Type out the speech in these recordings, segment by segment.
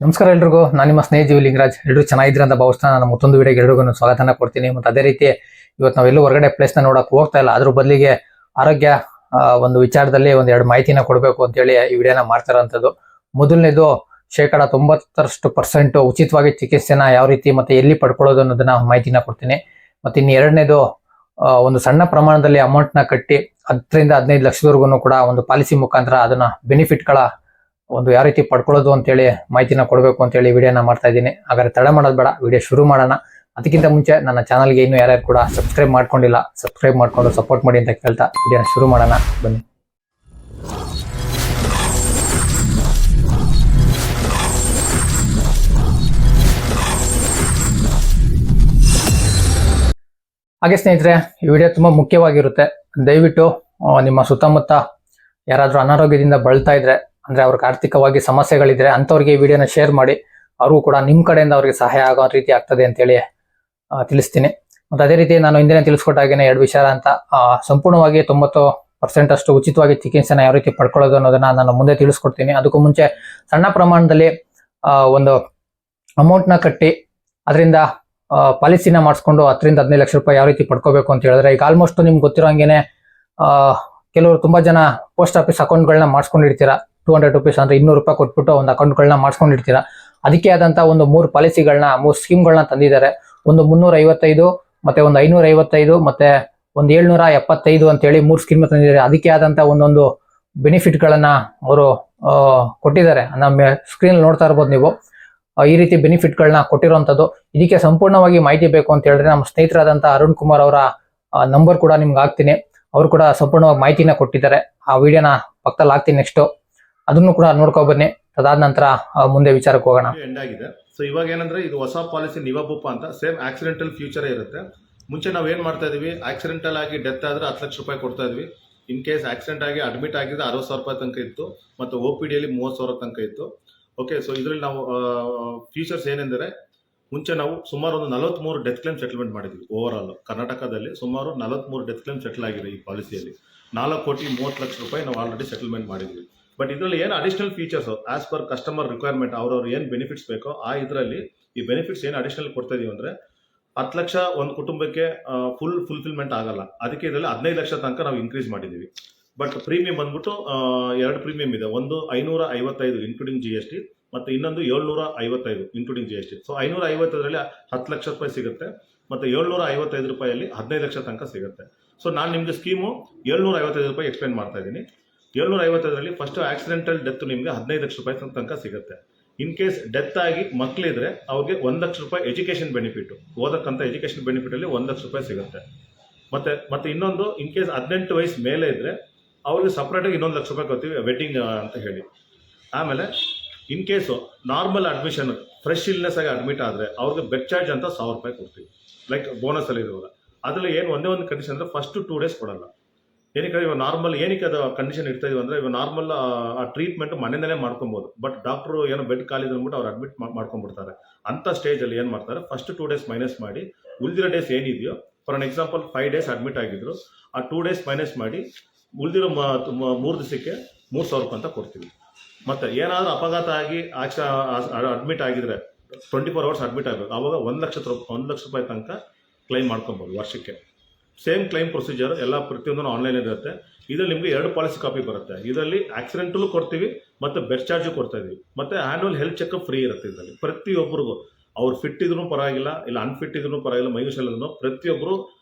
ನಮಸ್ಕಾರ ಎಲ್ರಿಗೂ. ನಾನು ನಿಮ್ಮ ಸ್ನೇಹಿತ ಲಿಂಗರಾಜ್. ಎಲ್ಲರೂ ಚೆನ್ನಾಗಿದ್ದೀರಾ ಅಂತ ಭಾವಿಸ್ತಾ ನಾನು ಮತ್ತೊಂದು ವಿಡಿಯೋಗೆ ಎಲ್ರಿಗೂ ಸ್ವಾಗತನ ಕೊಡ್ತೀನಿ. ಮತ್ತು ಅದೇ ರೀತಿ ಇವತ್ತು ನಾವೆಲ್ಲೂ ಹೊರಗಡೆ ಪ್ಲೇಸ್ನ ನೋಡೋಕೆ ಹೋಗ್ತಾ ಇಲ್ಲ, ಅದ್ರ ಬದಲಿಗೆ ಆರೋಗ್ಯ ಒಂದು ವಿಚಾರದಲ್ಲಿ ಒಂದೆರಡು ಮಾಹಿತಿನ ಕೊಡಬೇಕು ಅಂತೇಳಿ ಈ ವಿಡಿಯೋನ ಮಾಡ್ತಾರಂಥದ್ದು. ಮೊದಲನೇದು 90% ಉಚಿತವಾಗಿ ಚಿಕಿತ್ಸೆನ ಯಾವ ರೀತಿ ಮತ್ತೆ ಎಲ್ಲಿ ಪಡ್ಕೊಳ್ಳೋದು ಅನ್ನೋದನ್ನ ಮಾಹಿತಿನ ಕೊಡ್ತೀನಿ. ಮತ್ತೆ ಇನ್ನು ಎರಡನೇದು ಒಂದು ಸಣ್ಣ ಪ್ರಮಾಣದಲ್ಲಿ ಅಮೌಂಟ್ನ ಕಟ್ಟಿ 10 ರಿಂದ 15 ಲಕ್ಷದವರೆಗೂ ಕೂಡ ಒಂದು ಪಾಲಿಸಿ ಮುಖಾಂತರ ಅದನ್ನ ಬೆನಿಫಿಟ್ಗಳ ಒಂದು ಯಾವ ರೀತಿ ಪಡ್ಕೊಳ್ಳೋದು ಅಂತೇಳಿ ಮಾಹಿತಿನ ಕೊಡಬೇಕು ಅಂತೇಳಿ ವಿಡಿಯೋನ ಮಾಡ್ತಾ ಇದ್ದೀನಿ. ಹಾಗಾದ್ರೆ ತಡ ಮಾಡೋದು ಬೇಡ, ವಿಡಿಯೋ ಶುರು ಮಾಡೋಣ. ಅದಕ್ಕಿಂತ ಮುಂಚೆ ನನ್ನ ಚಾನಲ್ಗೆ ಇನ್ನೂ ಯಾರ್ಯಾರು ಕೂಡ ಸಬ್ಸ್ಕ್ರೈಬ್ ಮಾಡ್ಕೊಂಡಿಲ್ಲ, ಸಬ್ಸ್ಕ್ರೈಬ್ ಮಾಡ್ಕೊಂಡು ಸಪೋರ್ಟ್ ಮಾಡಿ ಅಂತ ಕೇಳ್ತಾ ವಿಡಿಯೋನ ಶುರು ಮಾಡೋಣ, ಬನ್ನಿ. ಹಾಗೆ ಸ್ನೇಹಿತರೆ, ಈ ವಿಡಿಯೋ ತುಂಬಾ ಮುಖ್ಯವಾಗಿರುತ್ತೆ. ದಯವಿಟ್ಟು ನಿಮ್ಮ ಸುತ್ತಮುತ್ತ ಯಾರಾದ್ರೂ ಅನಾರೋಗ್ಯದಿಂದ ಬಳಲ್ತಾ ಇದ್ರೆ, ಅಂದ್ರೆ ಅವ್ರಿಗೆ ಆರ್ಥಿಕವಾಗಿ ಸಮಸ್ಯೆಗಳಿದ್ರೆ ಅಂಥವ್ರಿಗೆ ಈ ವಿಡಿಯೋನ ಶೇರ್ ಮಾಡಿ. ಅವ್ರಿಗೂ ಕೂಡ ನಿಮ್ಮ ಕಡೆಯಿಂದ ಅವ್ರಿಗೆ ಸಹಾಯ ಆಗೋ ರೀತಿ ಆಗ್ತದೆ ಅಂತೇಳಿ ತಿಳಿಸ್ತೀನಿ. ಮತ್ತು ಅದೇ ರೀತಿ ನಾನು ಹಿಂದೆ ತಿಳಿಸ್ಕೊಟ್ಟಾಗೇನೆ 2 ವಿಚಾರ ಅಂತ ಸಂಪೂರ್ಣವಾಗಿ 90% ಅಷ್ಟು ಉಚಿತವಾಗಿ ಚಿಕಿತ್ಸೆನ ಯಾವ ರೀತಿ ಪಡ್ಕೊಳ್ಳೋದು ಅನ್ನೋದನ್ನ ನಾನು ಮುಂದೆ ತಿಳಿಸ್ಕೊಡ್ತೀನಿ. ಅದಕ್ಕೂ ಮುಂಚೆ ಸಣ್ಣ ಪ್ರಮಾಣದಲ್ಲಿ ಒಂದು ಅಮೌಂಟ್ನ ಕಟ್ಟಿ ಅದರಿಂದ ಪಾಲಿಸಿನ ಮಾಡಿಸ್ಕೊಂಡು 10 ರಿಂದ 15 ಲಕ್ಷ ರೂಪಾಯಿ ಯಾವ ರೀತಿ ಪಡ್ಕೋಬೇಕು ಅಂತ ಹೇಳಿದ್ರೆ, ಈಗ ಆಲ್ಮೋಸ್ಟ್ ನಿಮ್ಗೆ ಗೊತ್ತಿರೋ ಹಂಗೇನೆ ಕೆಲವರು ತುಂಬಾ ಜನ ಪೋಸ್ಟ್ ಆಫೀಸ್ ಅಕೌಂಟ್ಗಳನ್ನ ಮಾಡಿಸ್ಕೊಂಡಿರ್ತೀರಾ. 200 ರುಪೀಸ್ ಅಂದ್ರೆ 200 ರೂಪಾಯಿ ಕೊಟ್ಬಿಟ್ಟು ಒಂದು ಅಕೌಂಟ್ಗಳನ್ನ ಮಾಡಿಸ್ಕೊಂಡಿರ್ತೀರಾ. ಅದಕ್ಕೆ ಆದಂತ ಒಂದು 3 ಪಾಲಿಸಿಗಳನ್ನ 3 ಸ್ಕೀಮ್ಗಳನ್ನ ತಂದಿದ್ದಾರೆ. ಒಂದು 355, ಮತ್ತೆ ಒಂದು 555, ಮತ್ತೆ ಒಂದು 775 ಅಂತ ಹೇಳಿ 3 ಸ್ಕೀಮ್ ತಂದಿದ್ದಾರೆ. ಅದಕ್ಕೆ ಆದಂತ ಒಂದೊಂದು ಬೆನಿಫಿಟ್ಗಳನ್ನ ಅವರು ಕೊಟ್ಟಿದ್ದಾರೆ. ನಮ್ಮ ಸ್ಕ್ರೀನ್ ನೋಡ್ತಾ ಇರ್ಬೋದು ನೀವು. ಈ ರೀತಿ ಬೆನಿಫಿಟ್ಗಳನ್ನ ಕೊಟ್ಟಿರುವಂತದ್ದು. ಇದಕ್ಕೆ ಸಂಪೂರ್ಣವಾಗಿ ಮಾಹಿತಿ ಬೇಕು ಅಂತ ಹೇಳಿದ್ರೆ ನಮ್ಮ ಸ್ನೇಹಿತರಾದಂತ ಅರುಣ್ ಕುಮಾರ್ ಅವರ ನಂಬರ್ ಕೂಡ ನಿಮ್ಗೆ ಹಾಕ್ತೀನಿ. ಅವರು ಕೂಡ ಸಂಪೂರ್ಣವಾಗಿ ಮಾಹಿತಿನ ಕೊಟ್ಟಿದ್ದಾರೆ. ಆ ವಿಡಿಯೋನ ಪಕ್ಕದಲ್ಲಿ ಹಾಕ್ತೀನಿ, ನೆಕ್ಸ್ಟ್ ಅದನ್ನು ಕೂಡ ನೋಡ್ಕೊ ಬನ್ನಿ. ಅದಾದ ನಂತರ ಮುಂದೆ ವಿಚಾರಕ್ಕೆ ಹೋಗೋಣ. ಎಂಡ್ ಆಗಿದೆ. ಸೊ ಇವಾಗ ಏನಂದ್ರೆ ಇದು ಹೊಸ ಪಾಲಿಸಿ ನಿವಾಬೂಪ ಅಂತ ಸೇಮ್ ಆಕ್ಸಿಡೆಂಟಲ್ ಫ್ಯೂಚರ್ ಇರುತ್ತೆ. ಮುಂಚೆ ನಾವು ಏನ್ ಮಾಡ್ತಾ ಇದೀವಿ, ಆಕ್ಸಿಡೆಂಟಲ್ ಆಗಿ ಡೆತ್ ಆದ್ರೆ 10 ಲಕ್ಷ ರೂಪಾಯಿ ಕೊಡ್ತಾ ಇದ್ವಿ. ಇನ್ ಕೇಸ್ ಆಕ್ಸಿಡೆಂಟ್ ಆಗಿ ಅಡ್ಮಿಟ್ ಆಗಿದ್ರೆ 60,000 ರೂಪಾಯಿ ತನಕ ಇತ್ತು, ಮತ್ತು OPD ಅಲ್ಲಿ 30,000 ತನಕ ಇತ್ತು. ಓಕೆ, ಸೊ ಇದ್ರಲ್ಲಿ ನಾವು ಫೀಚರ್ಸ್ ಏನೆಂದರೆ, ಮುಂಚೆ ನಾವು ಸುಮಾರು ಒಂದು 43 ಡೆತ್ ಕ್ಲೇಮ್ ಸೆಟಲ್ಮೆಂಟ್ ಮಾಡಿದ್ವಿ. ಓವರ್ ಆಲ್ ಕರ್ನಾಟಕದಲ್ಲಿ ಸುಮಾರು 43 ಡೆತ್ ಕ್ಲೇಮ್ ಸೆಟಲ್ ಆಗಿದೆ ಈ ಪಾಲಿಸಿಯಲ್ಲಿ. 4,30,00,000 ರೂಪಾಯಿ ನಾವು ಆಲ್ರೆಡಿ ಸೆಟಲ್ಮೆಂಟ್ ಮಾಡಿದ್ವಿ. ಬಟ್ ಇದರಲ್ಲಿ ಏನು additional features as per customer requirement, ಅವ್ರವ್ರು ಏನು ಬೆನಿಫಿಟ್ಸ್ ಬೇಕೋ ಆ ಇದರಲ್ಲಿ ಈ ಬೆನಿಫಿಟ್ಸ್ ಏನು ಅಡಿಷನಲ್ ಕೊಡ್ತಾ ಇದೀವಿ ಅಂದ್ರೆ, 10 ಲಕ್ಷ ಒಂದು ಕುಟುಂಬಕ್ಕೆ ಫುಲ್ಫಿಲ್ಮೆಂಟ್ ಆಗಲ್ಲ. ಅದಕ್ಕೆ ಇದರಲ್ಲಿ 15 ಲಕ್ಷ ತನಕ ನಾವು ಇನ್ಕ್ರೀಸ್ ಮಾಡಿದ್ದೀವಿ. ಬಟ್ ಪ್ರೀಮಿಯಂ ಬಂದ್ಬಿಟ್ಟು 2 ಪ್ರೀಮಿಯಂ ಇದೆ. ಒಂದು 555 ಇನ್ಕ್ಲೂಡಿಂಗ್ GST, ಮತ್ತು ಇನ್ನೊಂದು 755 ಇನ್ಕ್ಲೂಡಿಂಗ್ GST. ಸೊ 555ರಲ್ಲಿ 10 ಲಕ್ಷ ರೂಪಾಯಿ ಸಿಗುತ್ತೆ, ಮತ್ತು 755 ರೂಪಾಯಲ್ಲಿ 15 ಲಕ್ಷ ತನಕ ಸಿಗುತ್ತೆ. ಸೊ ನಾನು ನಿಮಗೆ ಸ್ಕೀಮು 755 ರೂಪಾಯಿ ಎಕ್ಸ್ಪ್ಲೇನ್ ಮಾಡ್ತಾ ಇದ್ದೀನಿ. 755ರಲ್ಲಿ ಫಸ್ಟ್ ಆಕ್ಸಿಡೆಂಟಲ್ ಡೆತ್ ನಿಮಗೆ 15 ಲಕ್ಷ ರೂಪಾಯಿ ತನಕ ಸಿಗುತ್ತೆ. ಇನ್ ಕೇಸ್ ಡೆತ್ ಆಗಿ ಮಕ್ಕಳಿದ್ರೆ ಅವ್ರಿಗೆ 1 ಲಕ್ಷ ರೂಪಾಯಿ ಎಜುಕೇಷನ್ ಬೆನಿಫಿಟ್, ಓದಕ್ಕಂತ ಎಜುಕೇಷನ್ ಬೆನಿಫಿಟ್ ಅಲ್ಲಿ 1 ಲಕ್ಷ ರೂಪಾಯಿ ಸಿಗುತ್ತೆ. ಮತ್ತೆ ಇನ್ನೊಂದು, ಇನ್ ಕೇಸ್ 18 ವಯಸ್ಸು ಮೇಲೆ ಇದ್ರೆ ಅವ್ರಿಗೆ ಸಪ್ರೇಟಾಗಿ 1 ಲಕ್ಷ ರೂಪಾಯಿ ಕೊಡ್ತೀವಿ ವೆಡ್ಡಿಂಗ್ ಅಂತ ಹೇಳಿ. ಆಮೇಲೆ in case normal admission fresh illness ಆಗಿ ಅಡ್ಮಿಟ್ ಆದರೆ ಅವ್ರಿಗೆ ಬೆಡ್ ಚಾರ್ಜ್ ಅಂತ 1,000 ರೂಪಾಯಿ ಕೊಡ್ತೀವಿ, ಲೈಕ್ ಬೋನಸ್ ಅಲ್ಲಿ ಇರೋಲ್ಲ. ಅದರಲ್ಲಿ ಏನು ಒಂದೇ ಒಂದು ಕಂಡೀಷನ್ ಅಂದರೆ, ಫಸ್ಟ್ 2 ಡೇಸ್ ಕೊಡಲ್ಲ. ಏನಕ್ಕೆ ಇವಾಗ ನಾರ್ಮಲ್ ಏನಕ್ಕೆ ಅದು ಕಂಡೀಷನ್ ಇರ್ತಾ ಇದೀವಿ ಅಂದರೆ, ಇವಾಗ ನಾರ್ಮಲ್ ಆ ಟ್ರೀಟ್ಮೆಂಟ್ ಮನೆಯಲ್ಲೇ ಮಾಡ್ಕೊಬೋದು. ಬಟ್ ಡಾಕ್ಟ್ರು ಏನೋ ಬೆಡ್ ಖಾಲಿ ಅಂದ್ಬಿಟ್ಟು ಅವ್ರು ಅಡ್ಮಿಟ್ ಮಾಡ್ಕೊಂಡ್ಬಿಡ್ತಾರೆ. ಅಂತ ಸ್ಟೇಜಲ್ಲಿ ಏನು ಮಾಡ್ತಾರೆ, ಫಸ್ಟ್ 2 ಡೇಸ್ ಮೈನಸ್ ಮಾಡಿ ಉಳಿದಿರೋ ಡೇಸ್ ಏನಿದೆಯೋ, for an example 5 days admit ಆಗಿದ್ರು, ಆ 2 ಡೇಸ್ ಮೈನಸ್ ಮಾಡಿ ಉಳಿದಿರೋ 3 ದಿವಸಕ್ಕೆ 3,000 ರೂಪಾಯಿ ಅಂತ ಕೊಡ್ತೀವಿ. ಮತ್ತೆ ಏನಾದರೂ ಅಪಘಾತ ಆಗಿ ಅಡ್ಮಿಟ್ ಆಗಿದ್ರೆ 24 ಅವರ್ಸ್ ಅಡ್ಮಿಟ್ ಆಗಬೇಕು, ಆವಾಗ 1 ಲಕ್ಷ ರೂಪಾಯಿ ತನಕ ಕ್ಲೈಮ್ ಮಾಡ್ಕೊಬೋದು ವರ್ಷಕ್ಕೆ. ಸೇಮ್ ಕ್ಲೈಮ್ ಪ್ರೊಸೀಜರ್ ಎಲ್ಲ ಪ್ರತಿಯೊಂದು ಆನ್ಲೈನ್ ಇರುತ್ತೆ. ಇದರಲ್ಲಿ ನಿಮಗೆ 2 ಪಾಲಿಸಿ ಕಾಪಿ ಬರುತ್ತೆ. ಇದರಲ್ಲಿ ಆಕ್ಸಿಡೆಂಟಲ್ಲೂ ಕೊಡ್ತೀವಿ, ಮತ್ತು ಬೆಡ್ ಚಾರ್ಜು ಕೊಡ್ತಾ ಇದೀವಿ, ಮತ್ತು ಆ್ಯನ್ಯುವಲ್ ಹೆಲ್ತ್ ಚೆಕಪ್ ಫ್ರೀ ಇರುತ್ತೆ. ಇದರಲ್ಲಿ ಪ್ರತಿಯೊಬ್ಬರಿಗೂ, ಅವ್ರು ಫಿಟ್ ಇದ್ರೂ ಪರವಾಗಿಲ್ಲ, ಇಲ್ಲ ಅನ್ಫಿಟ್ ಇದ್ರೂ ಪರವಾಗಿಲ್ಲ, ಮೈಯೂಷಲ್ಲೂ ಪ್ರತಿಯೊಬ್ಬರು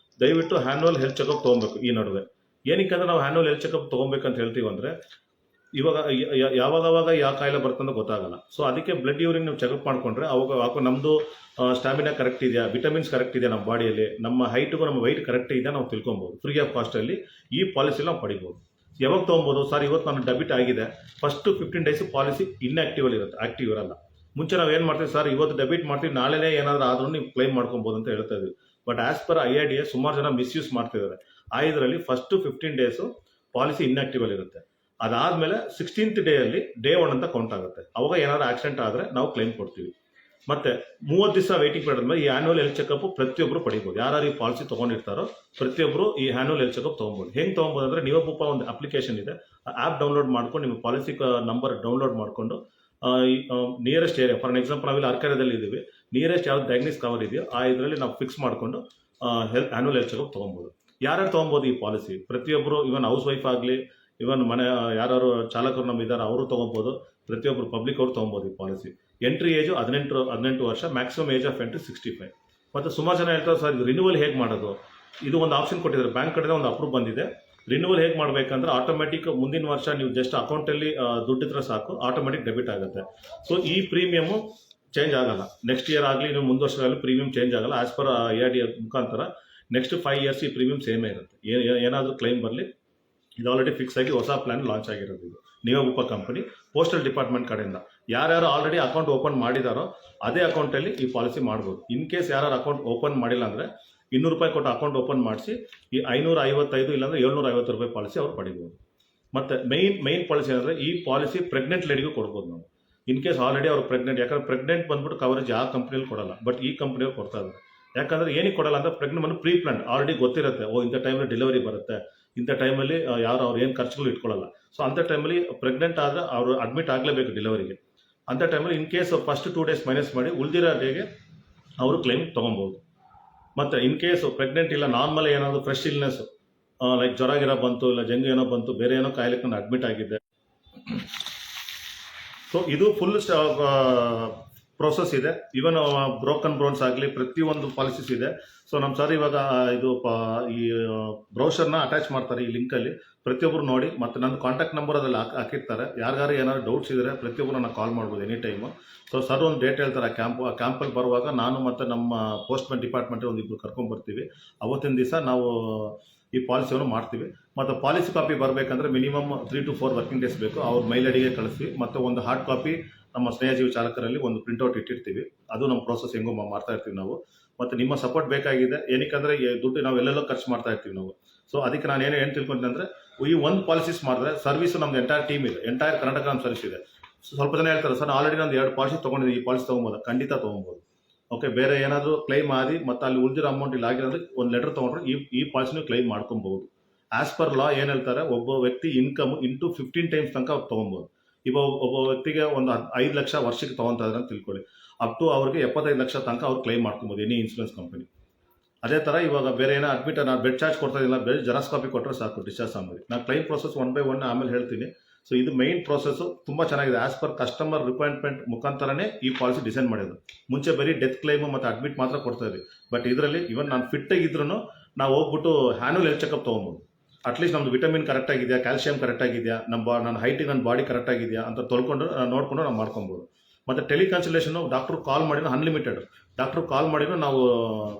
ದಯವಿಟ್ಟು ಆ್ಯನ್ಯುವಲ್ ಹೆಲ್ತ್ ಚೆಕಪ್ ತೊಗೊಬೇಕು. ಈ ನಡುವೆ ಏನಕ್ಕೆ ಅಂದ್ರೆ ನಾವು ಆ್ಯನ್ಯುವಲ್ ಹೆಲ್ತ್ ಚೆಕಪ್ ತೊಗೊಬೇಕಂತ ಹೇಳ್ತೀವಿ ಅಂದರೆ, ಇವಾಗ ಯಾವಾಗ ಯಾವ ಕಾಯಿಲೆ ಬರ್ತಂತ ಗೊತ್ತಾಗಲ್ಲ. ಸೊ ಅದಕ್ಕೆ ಬ್ಲಡ್ ಯೂರಿನ್ ನೀವು ಚೆಕಪ್ ಮಾಡ್ಕೊಂಡ್ರೆ ಅವಾಗ ನಮ್ಮದು ಸ್ಟಾಮಿನಾ ಕರೆಕ್ಟ್ ಇದೆಯಾ, ವಿಟಮಿನ್ಸ್ ಕರೆಕ್ಟ್ ಇದೆಯಾ ನಮ್ಮ ಬಾಡಿಯಲ್ಲಿ, ನಮ್ಮ ಹೈಟ್ಗೂ ನಮ್ಮ ವೈಟ್ ಕರೆಕ್ಟ್ ಇದೆಯಾ ನಾವು ತಿಳ್ಕೊಬೋದು. ಫ್ರೀ ಆಫ್ ಕಾಸ್ಟಲ್ಲಿ ಈ ಪಾಲಿಸಿ ನಾವು ಪಡಿಬೋದು. ಯಾವಾಗ ತೊಗೊಬೋದು ಸರ್, ಇವತ್ತು ನಾನು ಡೆಬಿಟ್ ಆಗಿದೆ, ಫಸ್ಟ್ 15 ಡೇಸ್ ಪಾಲಿಸಿ ಇನ್ಆಕ್ಟಿವಲ್ಲಿ ಇರುತ್ತೆ, ಆಕ್ಟಿವ್ ಇರಲ್ಲ. ಮುಂಚೆ ನಾವು ಏನು ಮಾಡ್ತೀವಿ, ಸರ್ ಇವತ್ತು ಡೆಬಿಟ್ ಮಾಡ್ತೀವಿ, ನಾಳೆನೇ ಏನಾದರೂ ಆದ್ರೂ ನೀವು ಕ್ಲೈಮ್ ಮಾಡ್ಕೊಬೋದು ಅಂತ ಹೇಳ್ತಾ ಇದ್ವಿ. ಬಟ್ ಆಸ್ ಪರ್ IRDA ಸುಮಾರು ಜನ ಮಿಸ್ಯೂಸ್ ಮಾಡ್ತಿದ್ದಾರೆ. ಇದರಲ್ಲಿ ಫಸ್ಟ್ 15 ಡೇಸು ಪಾಲಿಸಿ ಇನ್ಆಕ್ಟಿವ್ ಅಲ್ಲಿ ಇರುತ್ತೆ. ಅದಾದ್ಮೇಲೆ 16th ಡೇಯಲ್ಲಿ ಡೇ 1 ಅಂತ ಕೌಂಟ್ ಆಗುತ್ತೆ. ಅವಾಗ ಏನಾದ್ರು ಆಕ್ಸಿಡೆಂಟ್ ಆದರೆ ನಾವು ಕ್ಲೈಮ್ ಕೊಡ್ತೀವಿ. ಮತ್ತೆ 30 ದಿವಸ ವೇಟಿಂಗ್ ಪೀರಿಯಡ್ ಮೇಲೆ ಈ ಆನ್ಯುವಲ್ ಹೆಲ್ತ್ ಚೆಕಪ್ ಪ್ರತಿಯೊಬ್ಬರು ಪಡಿಬೋದು. ಯಾರು ಈ ಪಾಲಿಸಿ ತೊಗೊಂಡಿರ್ತಾರೋ ಪ್ರತಿಯೊಬ್ಬರು ಈ ಆನ್ಯುವಲ್ ಹೆಲ್ತ್ ಚೆಕಪ್ ತೊಗೊಬೋದು. ಹೆಂಗೆ ತೊಗೊಬೋದು ಅಂದರೆ, ನಿವಾಬೂಪ ಒಂದು ಅಪ್ಲಿಕೇಶನ್ ಇದೆ, ಆ್ಯಪ್ ಡೌನ್ಲೋಡ್ ಮಾಡ್ಕೊಂಡು ನಿಮ್ಮ ಪಾಲಿಸಿ ನಂಬರ್ ಡೌನ್ಲೋಡ್ ಮಾಡಿಕೊಂಡು ನಿಯರೆಸ್ಟ್ ಏರಿಯಾ, ಫಾರ್ ಎಕ್ಸಾಂಪಲ್ ನಾವಿಲ್ಲಿ ಅರ್ಕರದಲ್ಲಿ ಇದ್ದೀವಿ, ನಿಯರೆಸ್ಟ್ ಯಾವ್ದು ಡಯಾಗ್ನಿಸ್ ಕವರ್ ಇದೆಯೋ ಆ ಇದರಲ್ಲಿ ನಾವು ಫಿಕ್ಸ್ ಮಾಡಿಕೊಂಡು ಆ್ಯನ್ಯುವಲ್ ಹೆಲ್ತ್ ಚೆಕಪ್ ತೊಗೊಬೋದು. ಯಾರ್ಯಾರು ತೊಗೊಬೋದು ಈ ಪಾಲಿಸಿ? ಪ್ರತಿಯೊಬ್ಬರು, ಇವನ್ ಹೌಸ್ ವೈಫ್ ಆಗಲಿ, ಇವನ್ ಮನೆ ಯಾರು ಚಾಲಕರು ನಮ್ಮಿದ್ದಾರೆ ಅವರು ತೊಗೊಬೋದು, ಪ್ರತಿಯೊಬ್ಬರು ಪಬ್ಲಿಕ್ ಅವರು ತೊಗೊಬೋದು ಈ ಪಾಲಿಸಿ. ಎಂಟ್ರಿ ಏಜು 18 ವರ್ಷ, ಮ್ಯಾಕ್ಸಿಮಮ್ ಏಜ್ ಆಫ್ ಎಂಟ್ರಿ 65. ಮತ್ತು ಸುಮಾರು ಜನ ಹೇಳ್ತಾರೆ ಸರ್ ಇದು ರಿನ್ಯೂವಲ್ ಹೇಗೆ ಮಾಡೋದು? ಇದು ಒಂದು ಆಪ್ಷನ್ ಕೊಟ್ಟಿದ್ದಾರೆ, ಬ್ಯಾಂಕ್ ಕಡೆಯಿಂದ ಒಂದು ಅಪ್ರೂವ್ ಬಂದಿದೆ. ರಿನ್ಯೂವಲ್ ಹೇಗೆ ಮಾಡಬೇಕಂದ್ರೆ ಆಟೋಮೆಟಿಕ್ ಮುಂದಿನ ವರ್ಷ ನೀವು ಜಸ್ಟ್ ಅಕೌಂಟಲ್ಲಿ ದುಡ್ಡಿದ್ರೆ ಸಾಕು, ಆಟೋಮೆಟಿಕ್ ಡೆಬಿಟ್ ಆಗುತ್ತೆ. ಸೊ ಈ ಪ್ರೀಮಿಯಮು ಚೇಂಜ್ ಆಗಲ್ಲ. ನೆಕ್ಸ್ಟ್ ಇಯರ್ ಆಗಲಿ ನೀವು ಮುಂದೆ ವರ್ಷಗಳಲ್ಲಿ ಪ್ರೀಮಿಯಂ ಚೇಂಜ್ ಆಗಲ್ಲ. ಆಸ್ ಪರ್ ARD ಮುಖಾಂತರ ನೆಕ್ಸ್ಟ್ 5 years ಈ ಪ್ರೀಮಿಯಂ ಸೇಮೇ ಇರುತ್ತೆ. ಏನಾದರೂ ಕ್ಲೈಮ್ ಬರಲಿ, ಇದು ಆಲ್ರೆಡಿ ಫಿಕ್ಸ್ ಆಗಿ ಹೊಸ ಪ್ಲಾನ್ ಲಾಂಚ್ ಆಗಿರೋದು. ಇದು ನಿವಾಬೂಪ ಕಂಪನಿ ಪೋಸ್ಟಲ್ ಡಿಪಾರ್ಟ್ಮೆಂಟ್ ಕಡೆಯಿಂದ ಯಾರ್ಯಾರು ಆಲ್ರೆಡಿ ಅಕೌಂಟ್ ಓಪನ್ ಮಾಡಿದಾರೋ ಅದೇ ಅಕೌಂಟಲ್ಲಿ ಈ ಪಾಲಿಸಿ ಮಾಡ್ಬೋದು. ಇನ್ ಕೇಸ್ ಯಾರು ಅಕೌಂಟ್ ಓಪನ್ ಮಾಡಿಲ್ಲ ಅಂದರೆ ₹200 ಕೊಟ್ಟು ಅಕೌಂಟ್ ಓಪನ್ ಮಾಡಿಸಿ ಈ 555 ಇಲ್ಲಾಂದರೆ 750 ರೂಪಾಯಿ ಪಾಲಿಸಿ ಅವ್ರು ಪಡಿಬೋದು. ಮತ್ತು ಮೈನ್ ಪಾಲಿಸಿ ಅಂದರೆ ಈ ಪಾಲಿಸಿ ಪ್ರೆಗ್ನೆಂಟ್ ಲೇಡಿಗೂ ಕೊಡ್ಬೋದು ನಾವು. ಇನ್ ಕೇಸ್ ಆಲ್ರೆಡಿ ಅವ್ರು ಪ್ರೆಗ್ನೆಂಟ್, ಯಾಕಂದ್ರೆ ಪ್ರೆಗ್ನೆಂಟ್ ಬಂದ್ಬಿಟ್ಟು ಕವರೇಜ್ ಯಾವ ಕಂಪ್ನಿಯಲ್ಲಿ ಕೊಡಲ್ಲ, ಬಟ್ ಈ ಕಂಪ್ನಿಯವ್ರು ಕೊಡ್ತಾ ಇದ್ದಾರೆ. ಯಾಕಂದರೆ ಏನಕ್ಕೆ ಕೊಡಲ್ಲ ಅಂದರೆ ಪ್ರೆಗ್ನೆಂಟ್ ಬಂದು ಪ್ರೀ ಪ್ಲಾನ್ ಆಲ್ರೆಡಿ ಗೊತ್ತಿರುತ್ತೆ, ಇಂಥ ಟೈಮಲ್ಲಿ ಡೆಲಿವರಿ ಬರುತ್ತೆ, ಇಂಥ ಟೈಮಲ್ಲಿ ಅವ್ರು ಏನು ಖರ್ಚುಗಳು ಇಟ್ಕೊಳ್ಳಲ್ಲ. ಸೊ ಅಂಥ ಟೈಮಲ್ಲಿ ಪ್ರೆಗ್ನೆಂಟ್ ಆದರೆ ಅವರು ಅಡ್ಮಿಟ್ ಆಗಲೇಬೇಕು ಡೆಲಿವರಿಗೆ. ಅಂಥ ಟೈಮಲ್ಲಿ in case first 2 days minus ಮಾಡಿ ಉಳಿದಿರೋ ಡೇಗೆ ಅವರು ಕ್ಲೈಮ್ ತೊಗೊಬೋದು. ಮತ್ತು ಇನ್ ಕೇಸ್ ಪ್ರೆಗ್ನೆಂಟ್ ಇಲ್ಲ, ನಾರ್ಮಲ್ ಏನಾದರೂ ಫ್ರೆಶ್ ಇಲ್ನೆಸ್ ಲೈಕ್ ಜ್ವರ ಗಿರ ಬಂತು, ಇಲ್ಲ ಜಂಗು ಏನೋ ಬಂತು, ಬೇರೆ ಏನೋ ಕಾಯಿಲೆಗೆ ನಾನು ಅಡ್ಮಿಟ್ ಆಗಿದ್ದೆ, ಸೊ ಇದು ಫುಲ್ ಪ್ರೋಸೆಸ್ ಇದೆ. ಇವನ್ ಬ್ರೋಕನ್ ಬೋನ್ಸ್ ಆಗಲಿ ಪ್ರತಿಯೊಂದು ಪಾಲಿಸೀಸ್ ಇದೆ. ಸೊ ನಮ್ಮ ಸರ್ ಇವಾಗ ಈ ಬ್ರೌಷರ್ನ ಅಟ್ಯಾಚ್ ಮಾಡ್ತಾರೆ ಈ ಲಿಂಕಲ್ಲಿ, ಪ್ರತಿಯೊಬ್ಬರು ನೋಡಿ. ಮತ್ತು ನನ್ನ ಕಾಂಟ್ಯಾಕ್ಟ್ ನಂಬರ್ ಅದ್ರಲ್ಲಿ ಹಾಕಿರ್ತಾರೆ. ಯಾರಿಗಾರು ಏನಾದ್ರು ಡೌಟ್ಸ್ ಇದ್ದರೆ ಪ್ರತಿಯೊಬ್ಬರು ನಾನು ಕಾಲ್ ಮಾಡ್ಬೋದು ಎನಿ ಟೈಮು. ಸೊ ಸರ್ ಒಂದು ಡೇಟ್ ಹೇಳ್ತಾರೆ ಆ ಕ್ಯಾಂಪಲ್ಲಿ ಬರುವಾಗ, ನಾನು ಮತ್ತು ನಮ್ಮ ಪೋಸ್ಟ್ಮನ್ ಡಿಪಾರ್ಟ್ಮೆಂಟ್ ಒಂದು ಇಬ್ಬರು ಕರ್ಕೊಂಡ್ಬರ್ತೀವಿ. ಅವತ್ತಿನ ದಿವಸ ನಾವು ಈ ಪಾಲಿಸಿಯನ್ನು ಮಾಡ್ತೀವಿ. ಮತ್ತು ಪಾಲಿಸಿ ಕಾಪಿ ಬರಬೇಕಂದ್ರೆ ಮಿನಿಮಮ್ 3 to 4 ವರ್ಕಿಂಗ್ ಡೇಸ್ ಬೇಕು. ಅವ್ರ ಮೈಲ್ ಐಡಿಗೆ ಕಳಿಸ್ತೀವಿ. ಮತ್ತು ಒಂದು ಹಾರ್ಡ್ ಕಾಪಿ ನಮ್ಮ ಸ್ನೇಹಜೀವಿ ಚಾಲಕರಲ್ಲಿ ಒಂದು ಪ್ರಿಂಟ್ಔಟ್ ಇಟ್ಟಿರ್ತೀವಿ. ಅದು ನಮ್ಮ ಪ್ರೋಸೆಸ್ ಹೆಂಗೋ ಮಾಡ್ತಾ ಇರ್ತೀವಿ ನಾವು. ಮತ್ತು ನಿಮ್ಮ ಸಪೋರ್ಟ್ ಬೇಕಾಗಿದೆ. ಏನಕ್ಕಂದರೆ ದುಡ್ಡು ನಾವು ಎಲ್ಲೆಲ್ಲೋ ಖರ್ಚು ಮಾಡ್ತಾ ಇರ್ತೀವಿ ನಾವು. ಸೊ ಅದಕ್ಕೆ ನಾನು ಏನು ತಿಳ್ಕೊಂತೀನಿ ಅಂದರೆ, ಈ ಒಂದು ಪಾಲಿಸೀಸ್ ಮಾಡಿದ್ರೆ ಸರ್ವಿಸು ನಮ್ದು ಎಂಟೈರ್ ಟೀಮ್ ಇದೆ, ಎಂಟೈರ್ ಕರ್ನಾಟಕ ನಮ್ಮ ಸರ್ವಿಸ್ ಇದೆ. ಸ್ವಲ್ಪ ಜನ ಹೇಳ್ತಾರೆ ಸರ್ ಆಲ್ರೆಡಿ ನಾನು 2 ಪಾಲಿಸಿ ತೊಗೊಂಡಿದ್ದೀನಿ, ಈ ಪಾಲಿಸಿ ತೊಗೊಬೋದು. ಖಂಡಿತ ತೊಗೊಬೋದು. ಓಕೆ, ಬೇರೆ ಏನಾದರೂ ಕ್ಲೈಮ್ ಆಗಿ ಮತ್ತು ಅಲ್ಲಿ ಉಳಿದಿರೋ ಅಮೌಂಟ್ ಇಲ್ಲ ಆಗಿರೋದ್ರೆ ಒಂದು ಲೆಟರ್ ತೊಗೊಂಡ್ರೆ ಈ ಪಾಲಿಸಿನೂ ಕ್ಲೈಮ್ ಮಾಡ್ಕೊಬೋದು. ಆ್ಯಸ್ ಪರ್ ಲಾ ಏನು ಹೇಳ್ತಾರೆ, ಒಬ್ಬ ವ್ಯಕ್ತಿ ಇನ್ಕಮ್ ಇಂಟು 15 times ತನಕ ಅವ್ರು ತೊಗೊಬೋದು. ಇವಾಗ ಒಬ್ಬ ವ್ಯಕ್ತಿಗೆ ಒಂದು 5 ಲಕ್ಷ ವರ್ಷಕ್ಕೆ ತೊಗೊತಾ ಇದ್ದಾರೆ ಅಂತ ತಿಳ್ಕೊಳ್ಳಿ, ಅಪ್ ಟು ಅವ್ರಿಗೆ 75 ಲಕ್ಷ ತನಕ ಅವ್ರು ಕ್ಲೈಮ್ ಮಾಡ್ಕೊಬೋದು ಎನಿ ಇನ್ಶೂರೆನ್ಸ್ ಕಂಪನಿ. ಅದೇ ಥರ ಇವಾಗ ಬೇರೆ ಏನೋ ಅಡ್ಮಿಟ್ ನಾನು ಬೆಡ್ ಚಾರ್ಜ್ ಕೊಡ್ತಾ ಇಲ್ಲ, ಬೇರೆ ಜೆರಾಕ್ಸ್ ಕಾಪಿ ಕೊಟ್ಟರೆ ಸಾಕು ಡಿಸ್ಚಾರ್ಜ್ ಆಮೇಲೆ. ನಾನು ಕ್ಲೈಮ್ ಪ್ರೊಸೆಸ್ 1 by 1 ಆಮೇಲೆ ಹೇಳ್ತೀನಿ. ಸೊ ಇದು ಮೈನ್ ಪ್ರೋಸೆಸ್ಸು ತುಂಬ ಚೆನ್ನಾಗಿದೆ. ಆ್ಯಸ್ ಪರ್ ಕಸ್ಟಮರ್ ರಿಕ್ವೈರ್ಮೆಂಟ್ ಮುಖಾಂತರನೇ ಈ ಪಾಲಿಸಿ ಡಿಸೈನ್ ಮಾಡಿದ್ರು. ಮುಂಚೆ ಬರೀ ಡೆತ್ ಕ್ಲೈಮು ಮತ್ತು ಅಡ್ಮಿಟ್ ಮಾತ್ರ ಕೊಡ್ತಾ ಇದ್ವಿ. ಬಟ್ ಇದರಲ್ಲಿ ಇವನ್ ನಾನು ಫಿಟ್ ಆಗಿದ್ರು ನಾವು ಹೋಗ್ಬಿಟ್ಟು ಆ್ಯನ್ಯುವಲ್ ಹೆಲ್ತ್ ಚೆಕಪ್ ತೊಗೊಬೋದು. ಅಟ್ಲೀಸ್ಟ್ ನಮ್ಮದು ವಿಟಮಿನ್ ಕರೆಕ್ಟ್ ಆಗಿದೆಯಾ, ಕ್ಯಾಲ್ಸಿಯಂ ಕರೆಕ್ಟ್ ಆಗಿದೆಯಾ, ನನ್ನ ಹೈಟಿಗೆ ನನ್ನ ಬಾಡಿ ಕರೆಕ್ಟ್ ಆಗಿದೆಯಾ ಅಂತ ತೊಳ್ಕೊಂಡು ನೋಡಿಕೊಂಡು ನಾವು ಮಾಡ್ಕೊಬೋದು. ಮತ್ತು ಟೆಲಿಕನ್ಸಲ್ಟೇಷನು ಡಾಕ್ಟ್ರು ಕಾಲ್ ಮಾಡಿನೂ ಅನ್ಲಿಮಿಟೆಡ್, ಡಾಕ್ಟ್ರು ಕಾಲ್ ಮಾಡಿನೂ ನಾವು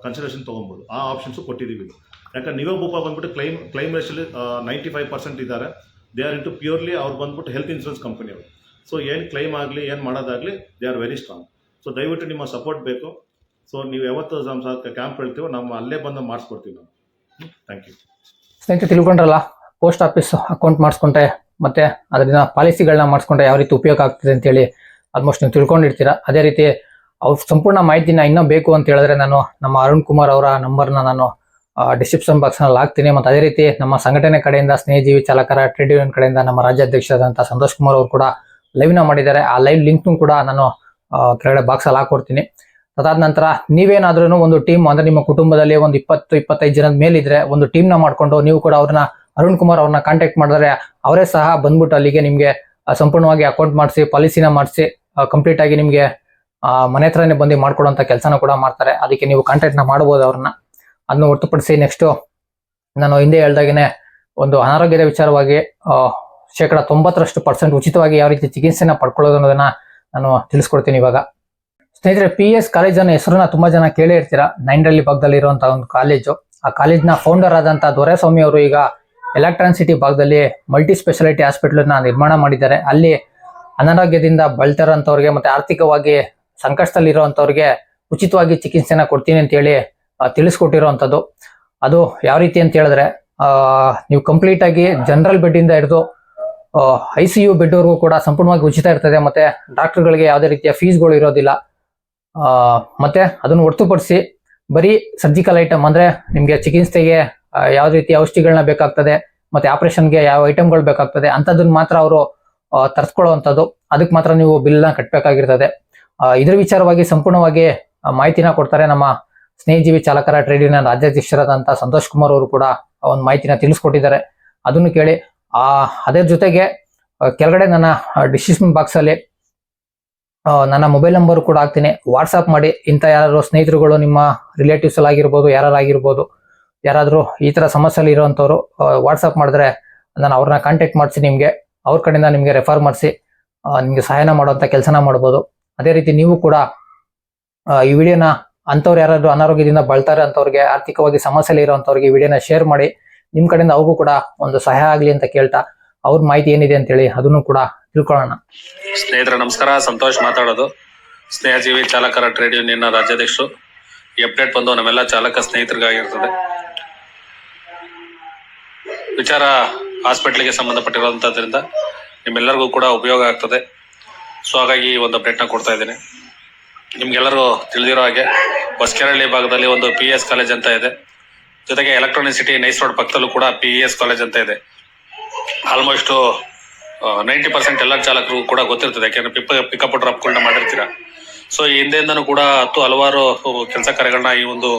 ಕನ್ಸಲ್ಟೇಷನ್ ತೊಗೊಬೋದು. ಆ ಆಪ್ಷನ್ಸು ಕೊಟ್ಟಿದ್ದೀವಿ. ಯಾಕಂದ್ರೆ ನಿವಾಬೂಪ ಬಂದ್ಬಿಟ್ಟು ಕ್ಲೈಮ್ ರೇಷಲ್ಲಿ 95% ಇದ್ದಾರೆ. ದೇ ಆರ್ ಇಂಟು ಪ್ಯೂರ್ಲಿ ಅವ್ರು ಬಂದ್ಬಿಟ್ಟು ಹೆಲ್ತ್ ಇನ್ಶೂರೆನ್ಸ್ ಕಂಪನಿಯವರು. ಸೊ ಏನು ಕ್ಲೈಮ್ ಆಗಲಿ ಏನು ಮಾಡೋದಾಗಲಿ they are very strong. So ದಯವಿಟ್ಟು ನಿಮ್ಮ ಸಪೋರ್ಟ್ ಬೇಕು. ಸೊ ನೀವು ಯಾವತ್ತು ನಮ್ಮ ಕ್ಯಾಂಪ್ ಹೇಳ್ತೀವೋ ನಮ್ಮ ಅಲ್ಲೇ ಬಂದು ಮಾಡಿಸ್ಕೊಡ್ತೀವಿ ನಾವು. Thank you. ಸ್ನೇಹಿತರೆ, ತಿಳ್ಕೊಂಡ್ರಲ್ಲ, ಪೋಸ್ಟ್ ಆಫೀಸ್ ಅಕೌಂಟ್ ಮಾಡಿಸ್ಕೊಂಡ್ರೆ ಮತ್ತೆ ಅದರಿಂದ ಪಾಲಿಸಿಗಳನ್ನ ಮಾಡಿಸ್ಕೊಂಡ್ರೆ ಯಾವ ರೀತಿ ಉಪಯೋಗ ಆಗ್ತದೆ ಅಂತೇಳಿ ಆಲ್ಮೋಸ್ಟ್ ನೀವು ತಿಳ್ಕೊಂಡಿರ್ತೀರ. ಅದೇ ರೀತಿ ಅವ್ರ ಸಂಪೂರ್ಣ ಮಾಹಿತಿನ ಇನ್ನೂ ಬೇಕು ಅಂತ ಹೇಳಿದ್ರೆ ನಾನು ನಮ್ಮ ಅರುಣ್ ಕುಮಾರ್ ಅವರ ನಂಬರ್ನ ನಾನು ಡಿಸ್ಕ್ರಿಪ್ಷನ್ ಬಾಕ್ಸ್ನಲ್ಲಿ ಹಾಕ್ತೀನಿ. ಮತ್ತು ಅದೇ ರೀತಿ ನಮ್ಮ ಸಂಘಟನೆ ಕಡೆಯಿಂದ ಸ್ನೇಹಜೀವಿ ಚಾಲಕರ ಟ್ರೇಡ್ ಯೂನಿಯನ್ ಕಡೆಯಿಂದ ನಮ್ಮ ರಾಜ್ಯಾಧ್ಯಕ್ಷರಾದಂಥ ಸಂತೋಷ್ ಕುಮಾರ್ ಅವರು ಕೂಡ ಲೈವ್ನ ಮಾಡಿದ್ದಾರೆ. ಆ ಲೈವ್ ಲಿಂಕ್ನು ಕೂಡ ನಾನು ಕೆಳಗಡೆ ಬಾಕ್ಸಲ್ಲಿ ಹಾಕೊಡ್ತೀನಿ. ಅದಾದ ನಂತರ ನೀವೇನಾದ್ರೂ ಒಂದು ಟೀಮ್ ಅಂದ್ರೆ ನಿಮ್ಮ ಕುಟುಂಬದಲ್ಲಿ ಒಂದು 20-25 ಜನದ ಮೇಲಿದ್ರೆ ಒಂದು ಟೀಮ್ನ ಮಾಡ್ಕೊಂಡು ನೀವು ಕೂಡ ಅವ್ರನ್ನ ಅರುಣ್ ಕುಮಾರ್ ಅವ್ರನ್ನ ಕಾಂಟ್ಯಾಕ್ಟ್ ಮಾಡಿದ್ರೆ ಅವರೇ ಸಹ ಬಂದ್ಬಿಟ್ಟು ಅಲ್ಲಿಗೆ ನಿಮಗೆ ಸಂಪೂರ್ಣವಾಗಿ ಅಕೌಂಟ್ ಮಾಡಿಸಿ ಪಾಲಿಸಿನ ಮಾಡಿಸಿ ಕಂಪ್ಲೀಟ್ ಆಗಿ ನಿಮಗೆ ಮನೆ ಹತ್ರನೇ ಬಂದು ಮಾಡ್ಕೊಡುವಂಥ ಕೆಲಸನ ಕೂಡ ಮಾಡ್ತಾರೆ. ಅದಕ್ಕೆ ನೀವು ಕಾಂಟ್ಯಾಕ್ಟ್ನ ಮಾಡ್ಬೋದು ಅವ್ರನ್ನ. ಅದನ್ನ ಹೊರತುಪಡಿಸಿ ನೆಕ್ಸ್ಟು ನಾನು ಹಿಂದೆ ಹೇಳ್ದಾಗೇನೆ ಒಂದು ಅನಾರೋಗ್ಯದ ವಿಚಾರವಾಗಿ 90% ಉಚಿತವಾಗಿ ಯಾವ ರೀತಿ ಚಿಕಿತ್ಸೆನ ಪಡ್ಕೊಳ್ಳೋದು ಅನ್ನೋದನ್ನ ನಾನು ತಿಳಿಸ್ಕೊಡ್ತೀನಿ ಇವಾಗ. ಸ್ನೇಹಿತರೆ, PS ಕಾಲೇಜ್ ಅನ್ನೋ ಹೆಸರನ್ನ ತುಂಬಾ ಜನ ಕೇಳೇ ಇರ್ತೀರಾ. ನೈನ್ರಲ್ಲಿ ಭಾಗದಲ್ಲಿ ಇರುವಂತಹ ಒಂದು ಕಾಲೇಜು. ಆ ಕಾಲೇಜ್ನ ಫೌಂಡರ್ ಆದಂತ ದೊರೆಸ್ವಾಮಿ ಅವರು ಈಗ ಎಲೆಕ್ಟ್ರಾನ್ ಸಿಟಿ ಭಾಗದಲ್ಲಿ ಮಲ್ಟಿ ಸ್ಪೆಷಾಲಿಟಿ ಹಾಸ್ಪಿಟಲ್ನ ನಿರ್ಮಾಣ ಮಾಡಿದ್ದಾರೆ. ಅಲ್ಲಿ ಅನಾರೋಗ್ಯದಿಂದ ಬಳಲ್ತಿರೋಂಥವ್ರಿಗೆ ಮತ್ತೆ ಆರ್ಥಿಕವಾಗಿ ಸಂಕಷ್ಟದಲ್ಲಿರುವಂಥವ್ರಿಗೆ ಉಚಿತವಾಗಿ ಚಿಕಿತ್ಸೆನ ಕೊಡ್ತೀನಿ ಅಂತೇಳಿ ತಿಳಿಸ್ಕೊಟ್ಟಿರೋವಂಥದ್ದು. ಅದು ಯಾವ ರೀತಿ ಅಂತ ಹೇಳಿದ್ರೆ, ನೀವು ಕಂಪ್ಲೀಟ್ ಆಗಿ ಜನರಲ್ ಬೆಡ್ ಇಂದ ಹಿಡಿದು ICU ಬೆಡ್ವರೆಗೂ ಕೂಡ ಸಂಪೂರ್ಣವಾಗಿ ಉಚಿತ ಇರ್ತದೆ. ಮತ್ತೆ ಡಾಕ್ಟರ್ಗಳಿಗೆ ಯಾವುದೇ ರೀತಿಯ ಫೀಸ್ಗಳು ಇರೋದಿಲ್ಲ. ಮತ್ತೆ ಅದನ್ನು ಹೊರತುಪಡಿಸಿ ಬರೀ ಸರ್ಜಿಕಲ್ ಐಟಮ್ ಅಂದ್ರೆ ನಿಮ್ಗೆ ಚಿಕಿತ್ಸೆಗೆ ಯಾವ ರೀತಿ ಔಷಧಿಗಳನ್ನ ಬೇಕಾಗ್ತದೆ ಮತ್ತೆ ಆಪರೇಷನ್ಗೆ ಯಾವ ಐಟಮ್ಗಳು ಬೇಕಾಗ್ತದೆ ಅಂತದನ್ನ ಮಾತ್ರ ಅವರು ತರಿಸ್ಕೊಳ್ಳುವಂಥದ್ದು, ಅದಕ್ಕೆ ಮಾತ್ರ ನೀವು ಬಿಲ್ನ ಕಟ್ಟಬೇಕಾಗಿರ್ತದೆ. ಇದ್ರ ವಿಚಾರವಾಗಿ ಸಂಪೂರ್ಣವಾಗಿ ಮಾಹಿತಿನ ಕೊಡ್ತಾರೆ ನಮ್ಮ ಸ್ನೇಹಜೀವಿ ಚಾಲಕರ ಟ್ರೇಡ್ ಯೂನಿಯನ್ ರಾಜ್ಯಾಧ್ಯಕ್ಷರಾದಂತಹ ಸಂತೋಷ್ ಕುಮಾರ್ ಅವರು ಕೂಡ ಒಂದು ಮಾಹಿತಿನ ತಿಳಿಸ್ಕೊಟ್ಟಿದ್ದಾರೆ. ಅದನ್ನು ಕೇಳಿ ಅದರ ಜೊತೆಗೆ ಕೆಳಗಡೆ ನನ್ನ ಡಿಸ್ಕ್ರಿಪ್ಷನ್ ಬಾಕ್ಸ್ ಅಲ್ಲಿ ನನ್ನ ಮೊಬೈಲ್ ನಂಬರ್ ಕೂಡ ಹಾಕ್ತೀನಿ. ವಾಟ್ಸ್ಆಪ್ ಮಾಡಿ ಇಂಥ ಯಾರು ಸ್ನೇಹಿತರುಗಳು ನಿಮ್ಮ ರಿಲೇಟಿವ್ಸ್ ಅಲ್ಲಿ ಆಗಿರ್ಬೋದು, ಯಾರಾಗಿರ್ಬೋದು, ಯಾರಾದರೂ ಈ ತರ ಸಮಸ್ಯೆಯಲ್ಲಿ ಇರುವಂತವ್ರು ವಾಟ್ಸ್ಆಪ್ ಮಾಡಿದ್ರೆ ನಾನು ಅವ್ರನ್ನ ಕಾಂಟ್ಯಾಕ್ಟ್ ಮಾಡಿಸಿ ನಿಮ್ಗೆ ಅವ್ರ ಕಡೆಯಿಂದ ನಿಮ್ಗೆ ರೆಫರ್ ಮಾಡಿಸಿ ನಿಮ್ಗೆ ಸಹಾಯನ ಮಾಡುವಂತ ಕೆಲಸನ ಮಾಡ್ಬೋದು. ಅದೇ ರೀತಿ ನೀವು ಕೂಡ ಈ ವಿಡಿಯೋನ ಅಂಥವ್ರು ಯಾರಾದ್ರೂ ಅನಾರೋಗ್ಯದಿಂದ ಬಳತಾರೆ ಅಂತವ್ರಿಗೆ, ಆರ್ಥಿಕವಾಗಿ ಸಮಸ್ಯೆಯಲ್ಲಿ ಇರೋಂಥವ್ರಿಗೆ ಈ ವಿಡಿಯೋನ ಶೇರ್ ಮಾಡಿ ನಿಮ್ ಕಡೆಯಿಂದ ಅವ್ರಿಗೂ ಕೂಡ ಒಂದು ಸಹಾಯ ಆಗ್ಲಿ ಅಂತ ಕೇಳ್ತಾ ಅವ್ರ ಮಾಹಿತಿ ಏನಿದೆ ಅಂತೇಳಿ ಅದನ್ನು ಕೂಡ ತಿಳ್ಕೊಳ್ಳೋಣ. ಸ್ನೇಹಿತರೆ ನಮಸ್ಕಾರ, ಸಂತೋಷ್ ಮಾತಾಡೋದು, ಸ್ನೇಹಜೀವಿ ಚಾಲಕರ ಟ್ರೇಡ್ ಯೂನಿಯನ್ ರಾಜ್ಯಾಧ್ಯಕ್ಷರು. ಈ ಅಪ್ಡೇಟ್ ಬಂದು ನಮ್ಮೆಲ್ಲ ಚಾಲಕ ಸ್ನೇಹಿತರಿಗಾಗಿರ್ತದೆ. ವಿಚಾರ ಹಾಸ್ಪಿಟ್ಲಿಗೆ ಸಂಬಂಧಪಟ್ಟಿರುವಂತದ್ರಿಂದ ನಿಮ್ಮೆಲ್ಲರಿಗೂ ಕೂಡ ಉಪಯೋಗ ಆಗ್ತದೆ. ಸೊ ಹಾಗಾಗಿ ಒಂದು ಅಪ್ಡೇಟ್ನ ಕೊಡ್ತಾ ಇದ್ದೀನಿ. ನಿಮ್ಗೆಲ್ಲರೂ ತಿಳಿದಿರೋ ಹಾಗೆ ಹೊಸಕೆರಳ್ಳಿ ಭಾಗದಲ್ಲಿ ಒಂದು PES ಕಾಲೇಜ್ ಅಂತ ಇದೆ. ಜೊತೆಗೆ ಎಲೆಕ್ಟ್ರಾನಿಸಿಟಿ ನೈಸ್ ರೋಡ್ ಪಕ್ಕದಲ್ಲೂ ಕೂಡ PES ಕಾಲೇಜ್ ಅಂತ ಇದೆ. ಆಲ್ಮೋಸ್ಟ್ 90% ಎಲ್ಲ ಚಾಲಕರು ಕೂಡ ಗೊತ್ತಿರ್ತದೆ, ಯಾಕೆಂದ್ರೆ ಪಿಕಪ್ ಡ್ರಾಪ್ಗಳನ್ನ ಮಾಡಿರ್ತೀರ. ಸೊ ಈ ಹಿಂದೆಯಿಂದನೂ ಕೂಡ ಹಲವಾರು ಕೆಲಸ ಕಾರ್ಯಗಳನ್ನ ಈ ಒಂದು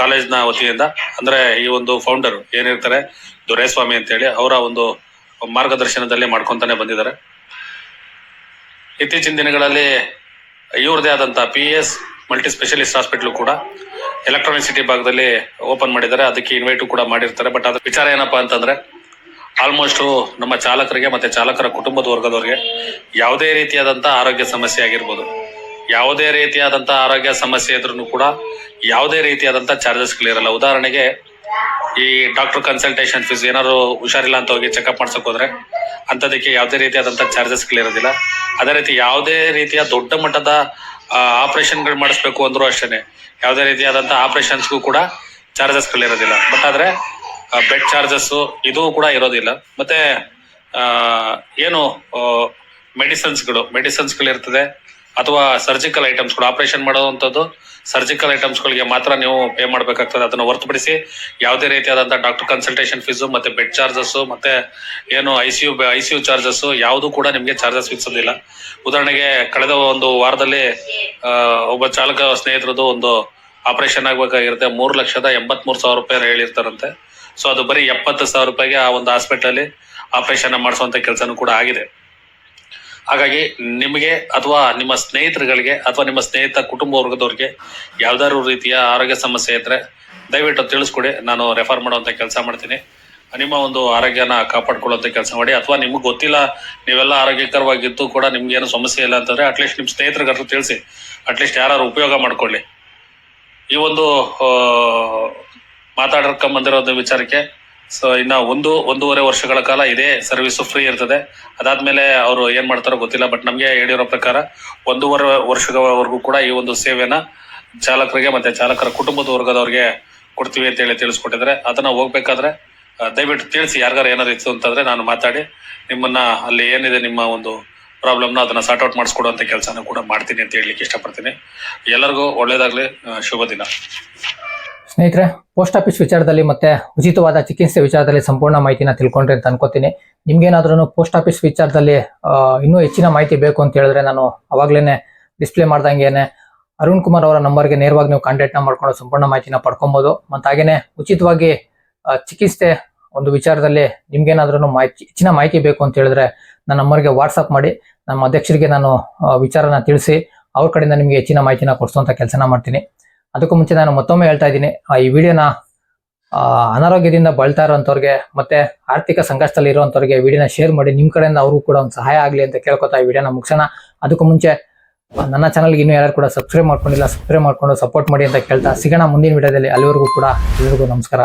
ಕಾಲೇಜ್ನ ವತಿಯಿಂದ, ಅಂದ್ರೆ ಈ ಒಂದು ಫೌಂಡರ್ ಏನಿರ್ತಾರೆ ದೊರೆಸ್ವಾಮಿ ಅಂತೇಳಿ, ಅವರ ಒಂದು ಮಾರ್ಗದರ್ಶನದಲ್ಲಿ ಮಾಡ್ಕೊಂತಾನೆ ಬಂದಿದ್ದಾರೆ. ಇತ್ತೀಚಿನ ದಿನಗಳಲ್ಲಿ ಇವ್ರದೇ ಆದಂತ PES ಮಲ್ಟಿ ಸ್ಪೆಷಲಿಸ್ಟ್ ಹಾಸ್ಪಿಟ್ಲು ಕೂಡ ಎಲೆಕ್ಟ್ರಾನಿಸಿಟಿ ಭಾಗದಲ್ಲಿ ಓಪನ್ ಮಾಡಿದ್ದಾರೆ. ಅದಕ್ಕೆ ಇನ್ವೈಟ್ ಕೂಡ ಮಾಡಿರ್ತಾರೆ. ಬಟ್ ಅದ್ರ ವಿಚಾರ ಏನಪ್ಪಾ ಅಂತಂದ್ರೆ, ಆಲ್ಮೋಸ್ಟ್ ನಮ್ಮ ಚಾಲಕರಿಗೆ ಮತ್ತೆ ಚಾಲಕರ ಕುಟುಂಬದ ವರ್ಗದವರಿಗೆ ಯಾವುದೇ ರೀತಿಯಾದಂತಹ ಆರೋಗ್ಯ ಸಮಸ್ಯೆ ಆಗಿರ್ಬೋದು, ಯಾವುದೇ ರೀತಿಯಾದಂತಹ ಆರೋಗ್ಯ ಸಮಸ್ಯೆ ಇದ್ರೂ ಕೂಡ ಯಾವುದೇ ರೀತಿಯಾದಂತಹ ಚಾರ್ಜಸ್ಗಳಿರಲ್ಲ. ಉದಾಹರಣೆಗೆ ಈ ಡಾಕ್ಟರ್ ಕನ್ಸಲ್ಟೇಷನ್ ಫೀಸ್, ಏನಾದ್ರು ಹುಷಾರಿಲ್ಲ ಅಂತ ಹೋಗಿ ಚೆಕ್ಅಪ್ ಮಾಡ್ಸಕ್ ಹೋದ್ರೆ ಅಂತದಕ್ಕೆ ಯಾವುದೇ ರೀತಿಯಾದಂತಹ ಚಾರ್ಜಸ್ಗಳಿರೋದಿಲ್ಲ. ಅದೇ ರೀತಿ ಯಾವುದೇ ರೀತಿಯ ದೊಡ್ಡ ಮಟ್ಟದ ಆಪರೇಷನ್ಗಳು ಮಾಡಿಸ್ಬೇಕು ಅಂದ್ರೂ ಅಷ್ಟೇನೆ ಯಾವುದೇ ರೀತಿಯಾದಂತಹ ಆಪರೇಷನ್ಸ್ಗೂ ಕೂಡ ಚಾರ್ಜಸ್ಗಳಿರೋದಿಲ್ಲ. ಬಟ್ ಆದ್ರೆ ಬೆಡ್ ಚಾರ್ಜಸ್ ಇದು ಕೂಡ ಇರೋದಿಲ್ಲ. ಮತ್ತೆ ಏನು ಮೆಡಿಸಿನ್ಸ್ಗಳಿರ್ತದೆ ಅಥವಾ ಸರ್ಜಿಕಲ್ ಐಟಮ್ಸ್ಗಳು, ಆಪರೇಷನ್ ಮಾಡುವಂಥದ್ದು ಸರ್ಜಿಕಲ್ ಐಟಮ್ಸ್ಗಳಿಗೆ ಮಾತ್ರ ನೀವು ಪೇ ಮಾಡಬೇಕಾಗ್ತದೆ. ಅದನ್ನು ಹೊರತುಪಡಿಸಿ ಯಾವುದೇ ರೀತಿಯಾದಂತಹ ಡಾಕ್ಟರ್ ಕನ್ಸಲ್ಟೇಷನ್ ಫೀಸು ಮತ್ತೆ ಬೆಡ್ ಚಾರ್ಜಸ್ ಮತ್ತೆ ಏನು ಐಸಿಯು ಚಾರ್ಜಸ್ ಯಾವುದು ಕೂಡ ನಿಮಗೆ ಚಾರ್ಜಸ್ ವಿಧಿಸೋದಿಲ್ಲ. ಉದಾಹರಣೆಗೆ ಕಳೆದ ಒಂದು ವಾರದಲ್ಲಿ ಒಬ್ಬ ಚಾಲಕ ಸ್ನೇಹಿತರದ್ದು ಒಂದು ಆಪರೇಷನ್ ಆಗ್ಬೇಕಾಗಿರುತ್ತೆ, 3,83,000 ರೂಪಾಯಿ ಹೇಳಿರ್ತಾರಂತೆ. ಸೊ ಅದು ಬರೀ 70,000 ರೂಪಾಯಿಗೆ ಆ ಒಂದು ಹಾಸ್ಪಿಟಲ್ ಆಪರೇಷನ್ ಮಾಡಿಸುವಂತ ಕೆಲಸನೂ ಕೂಡ ಆಗಿದೆ. ಹಾಗಾಗಿ ನಿಮಗೆ ಅಥವಾ ನಿಮ್ಮ ಸ್ನೇಹಿತರುಗಳಿಗೆ ಅಥವಾ ನಿಮ್ಮ ಸ್ನೇಹಿತ ಕುಟುಂಬ ವರ್ಗದವ್ರಿಗೆ ಯಾವ್ದಾದ್ರು ರೀತಿಯ ಆರೋಗ್ಯ ಸಮಸ್ಯೆ ಇದ್ರೆ ದಯವಿಟ್ಟು ತಿಳಿಸ್ಕೊಡಿ, ನಾನು ರೆಫರ್ ಮಾಡುವಂತ ಕೆಲಸ ಮಾಡ್ತೀನಿ. ನಿಮ್ಮ ಒಂದು ಆರೋಗ್ಯನ ಕಾಪಾಡ್ಕೊಳ್ಳುವಂತ ಕೆಲಸ ಮಾಡಿ. ಅಥವಾ ನಿಮ್ಗೆ ಗೊತ್ತಿಲ್ಲ, ನೀವೆಲ್ಲ ಆರೋಗ್ಯಕರವಾಗಿದ್ದು ಕೂಡ ನಿಮ್ಗೆ ಏನು ಸಮಸ್ಯೆ ಇಲ್ಲ ಅಂತಂದ್ರೆ ಅಟ್ಲೀಸ್ಟ್ ನಿಮ್ ಸ್ನೇಹಿತರಿಗಾದ್ರೂ ತಿಳಿಸಿ, ಅಟ್ಲೀಸ್ಟ್ ಯಾರು ಉಪಯೋಗ ಮಾಡ್ಕೊಳ್ಳಿ. ಈ ಒಂದು ಮಾತಾಡ್ಕೊಂಬಂದಿರೋದು ವಿಚಾರಕ್ಕೆ ಸೊ ಇನ್ನ ಒಂದೂವರೆ ವರ್ಷಗಳ ಕಾಲ ಇದೇ ಸರ್ವಿಸ್ ಫ್ರೀ ಇರ್ತದೆ. ಅದಾದ್ಮೇಲೆ ಅವರು ಏನ್ ಮಾಡ್ತಾರೋ ಗೊತ್ತಿಲ್ಲ. ಬಟ್ ನಮ್ಗೆ ಹೇಳಿರೋ ಪ್ರಕಾರ 1.5 ವರ್ಷಗಳವರೆಗೂ ಕೂಡ ಈ ಒಂದು ಸೇವೆನ ಚಾಲಕರಿಗೆ ಮತ್ತೆ ಚಾಲಕರ ಕುಟುಂಬದ ವರ್ಗದವ್ರಿಗೆ ಕೊಡ್ತೀವಿ ಅಂತ ಹೇಳಿ ತಿಳಿಸ್ಕೊಟ್ಟಿದ್ರೆ, ಅದನ್ನ ಹೋಗ್ಬೇಕಾದ್ರೆ ದಯವಿಟ್ಟು ತಿಳಿಸಿ. ಯಾರಿಗಾರು ಏನಾದ್ರು ಇತ್ತು ಅಂತಂದ್ರೆ ನಾನು ಮಾತಾಡಿ ನಿಮ್ಮನ್ನ ಅಲ್ಲಿ ಏನಿದೆ ನಿಮ್ಮ ಒಂದು ಪ್ರಾಬ್ಲಮ್ನ ಅದನ್ನ ಸಾರ್ಟ್ ಔಟ್ ಮಾಡಿಸ್ಕೊಡುವಂತ ಕೆಲಸನ ಕೂಡ ಮಾಡ್ತೀನಿ ಅಂತ ಹೇಳಲಿಕ್ಕೆ ಇಷ್ಟಪಡ್ತೀನಿ. ಎಲ್ಲರಿಗೂ ಒಳ್ಳೇದಾಗ್ಲಿ, ಶುಭ ದಿನ. ಸ್ನೇಹಿತರೆ, ಪೋಸ್ಟ್ ಆಫೀಸ್ ವಿಚಾರದಲ್ಲಿ ಮತ್ತೆ ಉಚಿತವಾದ ಚಿಕಿತ್ಸೆ ವಿಚಾರದಲ್ಲಿ ಸಂಪೂರ್ಣ ಮಾಹಿತಿನ ತಿಳ್ಕೊಂಡ್ರಿ ಅಂತ ಅನ್ಕೋತೀನಿ. ನಿಮ್ಗೇನಾದ್ರೂ ಪೋಸ್ಟ್ ಆಫೀಸ್ ವಿಚಾರದಲ್ಲಿ ಇನ್ನೂ ಹೆಚ್ಚಿನ ಮಾಹಿತಿ ಬೇಕು ಅಂತ ಹೇಳಿದ್ರೆ ನಾನು ಅವಾಗ್ಲೇನೆ ಡಿಸ್ಪ್ಲೇ ಮಾಡ್ದಂಗೆನೆ ಅರುಣ್ ಕುಮಾರ್ ಅವರ ನಂಬರ್ಗೆ ನೇರವಾಗಿ ನೀವು ಕಾಂಟ್ಯಾಕ್ಟ್ ಮಾಡ್ಕೊಂಡು ಸಂಪೂರ್ಣ ಮಾಹಿತಿನ ಪಡ್ಕೊಬಹುದು. ಮತ್ತೆ ಹಾಗೇನೆ ಉಚಿತವಾಗಿ ಚಿಕಿತ್ಸೆ ಒಂದು ವಿಚಾರದಲ್ಲಿ ನಿಮ್ಗೇನಾದ್ರೂ ಹೆಚ್ಚಿನ ಮಾಹಿತಿ ಬೇಕು ಅಂತ ಹೇಳಿದ್ರೆ ನನ್ನ ನಂಬರ್ಗೆ ವಾಟ್ಸಪ್ ಮಾಡಿ ನಮ್ಮ ಅಧ್ಯಕ್ಷರಿಗೆ ನಾನು ವಿಚಾರನ ತಿಳಿಸಿ ಅವ್ರ ಕಡೆಯಿಂದ ನಿಮ್ಗೆ ಹೆಚ್ಚಿನ ಮಾಹಿತಿನ ಕೊಡಿಸುವಂತ ಕೆಲಸನ ಮಾಡ್ತೀನಿ. ಅದಕ್ಕೂ ಮುಂಚೆ ನಾನು ಮತ್ತೊಮ್ಮೆ ಹೇಳ್ತಾ ಇದ್ದೀನಿ, ಈ ವಿಡಿಯೋನ ಅನಾರೋಗ್ಯದಿಂದ ಬಳಲ್ತಾ ಇರೋಂಥವ್ರಿಗೆ ಮತ್ತೆ ಆರ್ಥಿಕ ಸಂಕಷ್ಟದಲ್ಲಿ ಇರುವಂತವ್ರಿಗೆ ವಿಡಿಯೋನ ಶೇರ್ ಮಾಡಿ, ನಿಮ್ ಕಡೆಯಿಂದ ಅವ್ರಿಗೂ ಕೂಡ ಒಂದು ಸಹಾಯ ಆಗ್ಲಿ ಅಂತ ಕೇಳ್ಕೊತಾ ಈ ವಿಡಿಯೋನ ಮುಗಿಸೋಣ. ಅದಕ್ಕೂ ಮುಂಚೆ ನನ್ನ ಚಾನಲ್ಗೆ ಇನ್ನೂ ಯಾರು ಕೂಡ ಸಬ್ಸ್ಕ್ರೈಬ್ ಮಾಡ್ಕೊಂಡಿಲ್ಲ, ಸಬ್ಸ್ಕ್ರೈಬ್ ಮಾಡ್ಕೊಂಡು ಸಪೋರ್ಟ್ ಮಾಡಿ ಅಂತ ಕೇಳ್ತಾ ಸಿಗೋಣ ಮುಂದಿನ ವಿಡಿಯೋದಲ್ಲಿ. ಅಲ್ಲಿವರೆಗೂ ಕೂಡ ಎಲ್ಲರಿಗೂ ನಮಸ್ಕಾರ.